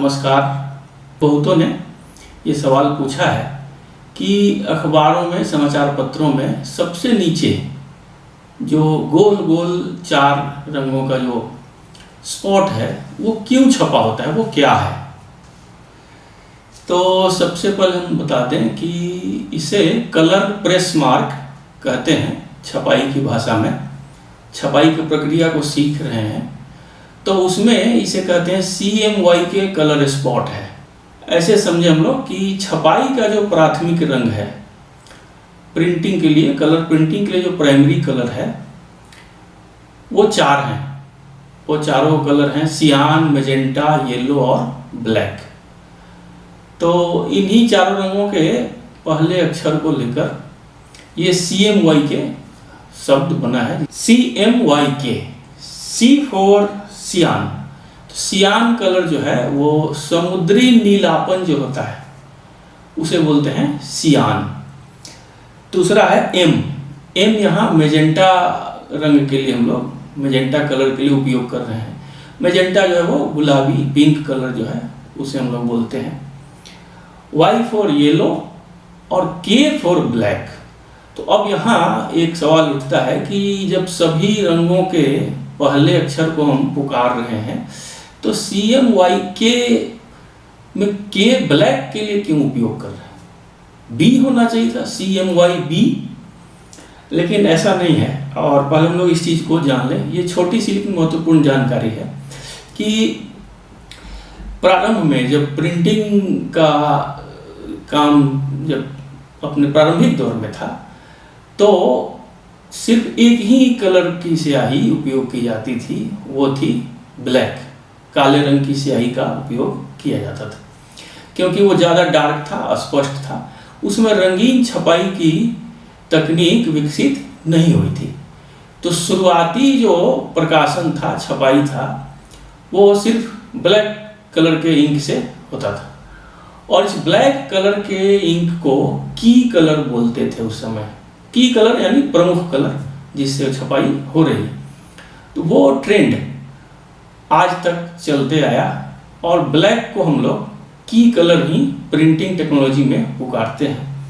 नमस्कार। बहुतों ने ये सवाल पूछा है कि अखबारों में, समाचार पत्रों में सबसे नीचे जो गोल गोल 4 रंगों का जो स्पॉट है वो क्यों छपा होता है, वो क्या है। तो सबसे पहले हम बता दें कि इसे कलर प्रेस मार्क कहते हैं। छपाई की भाषा में छपाई की प्रक्रिया को सीख रहे हैं तो उसमें इसे कहते हैं CMY के कलर स्पॉट है। ऐसे समझे हम लोग कि छपाई का जो प्राथमिक रंग है, प्रिंटिंग के लिए, कलर प्रिंटिंग के लिए जो प्राइमरी कलर है वो 4 हैं। वो चारों कलर हैं सियान, मैजेंटा, येलो और ब्लैक। तो इन्हीं चारों रंगों के पहले अक्षर को लेकर ये CMY के शब्द बना है। CMYK, C फॉर सियान। तो सियान कलर जो है वो समुद्री नीलापन जो होता है उसे बोलते हैं सियान। दूसरा है M यहाँ मैजेंटा रंग के लिए हम लोग मैजेंटा कलर के लिए उपयोग कर रहे हैं। मैजेंटा जो है वो गुलाबी पिंक कलर जो है उसे हम लोग बोलते हैं। Y फॉर येलो और K फॉर ब्लैक। तो अब यहाँ एक सवाल उठता है कि जब सभी रंगों के पहले अक्षर को हम पुकार रहे हैं तो CMYK में K ब्लैक के लिए क्यों उपयोग कर रहे हैं। B होना चाहिए था, CMYB, लेकिन ऐसा नहीं है। और पहले हम लोग इस चीज़ को जान लें। ये छोटी सी लेकिन महत्वपूर्ण जानकारी है कि प्रारंभ में जब प्रिंटिंग का काम जब अपने प्रारंभिक दौर में था तो सिर्फ एक ही कलर की स्याही उपयोग की जाती थी, वो थी ब्लैक। काले रंग की स्याही का उपयोग किया जाता था क्योंकि वो ज़्यादा डार्क था, अस्पष्ट था। उसमें रंगीन छपाई की तकनीक विकसित नहीं हुई थी। तो शुरुआती जो प्रकाशन था, छपाई था, वो सिर्फ ब्लैक कलर के इंक से होता था। और इस ब्लैक कलर के इंक को की कलर बोलते थे उस समय। की कलर यानी प्रमुख कलर जिससे छपाई हो रही है। तो वो ट्रेंड आज तक चलते आया और ब्लैक को हम लोग की कलर ही प्रिंटिंग टेक्नोलॉजी में पुकारते हैं।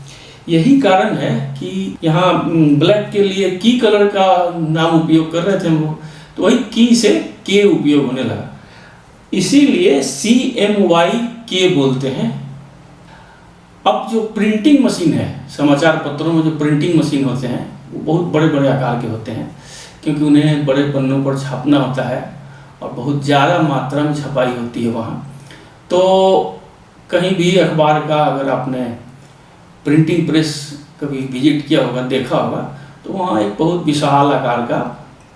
यही कारण है कि यहाँ ब्लैक के लिए की कलर का नाम उपयोग कर रहे थे हम लोग, तो वही की से के उपयोग होने लगा, इसीलिए CMYK बोलते हैं। अब जो प्रिंटिंग मशीन है, समाचार पत्रों में जो प्रिंटिंग मशीन होते हैं वो बहुत बड़े बड़े आकार के होते हैं क्योंकि उन्हें बड़े पन्नों पर छापना होता है और बहुत ज़्यादा मात्रा में छपाई होती है वहाँ। तो कहीं भी अखबार का अगर आपने प्रिंटिंग प्रेस कभी विजिट किया होगा, देखा होगा, तो वहाँ एक बहुत विशाल आकार का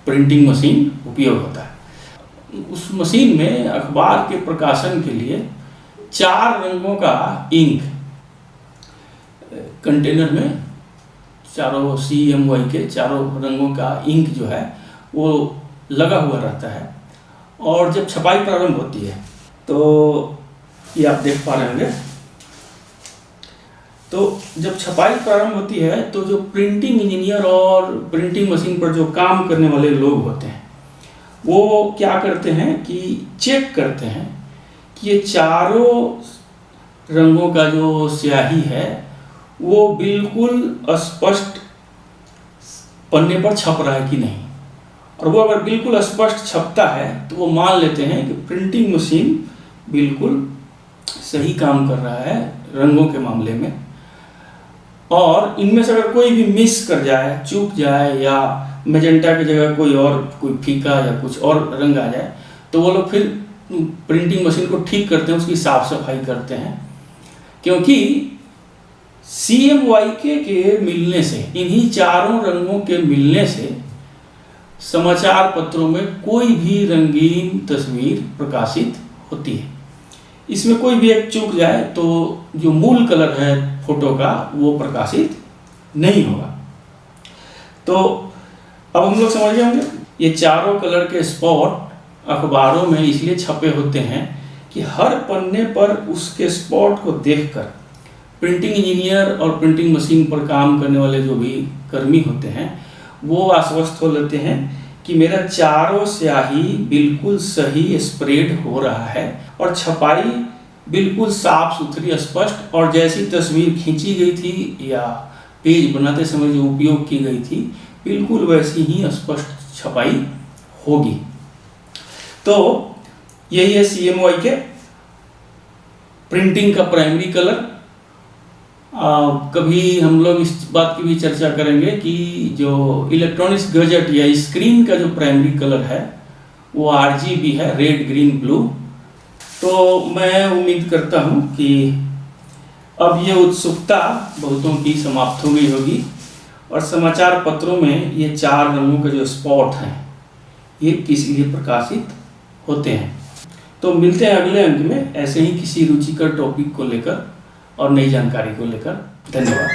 प्रिंटिंग मशीन उपयोग होता है। उस मशीन में अखबार के प्रकाशन के लिए 4 रंगों का इंक कंटेनर में, चारों CMY के चारों रंगों का इंक जो है वो लगा हुआ रहता है। और जब छपाई प्रारंभ होती है तो ये आप देख पा रहे होंगे, तो जब छपाई प्रारंभ होती है तो जो प्रिंटिंग इंजीनियर और प्रिंटिंग मशीन पर जो काम करने वाले लोग होते हैं वो क्या करते हैं कि चेक करते हैं कि ये चारों रंगों का जो स्याही है वो बिल्कुल स्पष्ट पन्ने पर छप रहा है कि नहीं। और वो अगर बिल्कुल स्पष्ट छपता है तो वो मान लेते हैं कि प्रिंटिंग मशीन बिल्कुल सही काम कर रहा है रंगों के मामले में। और इनमें से अगर कोई भी मिस कर जाए, चूक जाए, या मैजेंटा की जगह कोई फीका या कुछ और रंग आ जाए तो वो लोग फिर प्रिंटिंग मशीन को ठीक करते हैं, उसकी साफ सफाई करते हैं। क्योंकि CMYK के मिलने से, इन्हीं चारों रंगों के मिलने से समाचार पत्रों में कोई भी रंगीन तस्वीर प्रकाशित होती है। इसमें कोई भी एक चूक जाए तो जो मूल कलर है फोटो का वो प्रकाशित नहीं होगा। तो अब हम लोग समझ गए होंगे ये चारों कलर के स्पॉट अखबारों में इसलिए छपे होते हैं कि हर पन्ने पर उसके स्पॉट को देखकर प्रिंटिंग इंजीनियर और प्रिंटिंग मशीन पर काम करने वाले जो भी कर्मी होते हैं वो आश्वस्त हो लेते हैं कि मेरा चारों स्याही बिल्कुल सही स्प्रेड हो रहा है और छपाई बिल्कुल साफ सुथरी, स्पष्ट, और जैसी तस्वीर खींची गई थी या पेज बनाते समय जो उपयोग की गई थी बिल्कुल वैसी ही स्पष्ट छपाई होगी। तो यही है CMYK के प्रिंटिंग का प्राइमरी कलर। कभी हम लोग इस बात की भी चर्चा करेंगे कि जो इलेक्ट्रॉनिक्स गैजेट या स्क्रीन का जो प्राइमरी कलर है वो RGB है, रेड ग्रीन ब्लू। तो मैं उम्मीद करता हूँ कि अब ये उत्सुकता बहुतों की समाप्त हो गई होगी और समाचार पत्रों में ये 4 रंगों के जो स्पॉट हैं ये किस लिए प्रकाशित होते हैं। तो मिलते हैं अगले अंक में ऐसे ही किसी रुचिकर टॉपिक को लेकर और नई जानकारी को लेकर। धन्यवाद।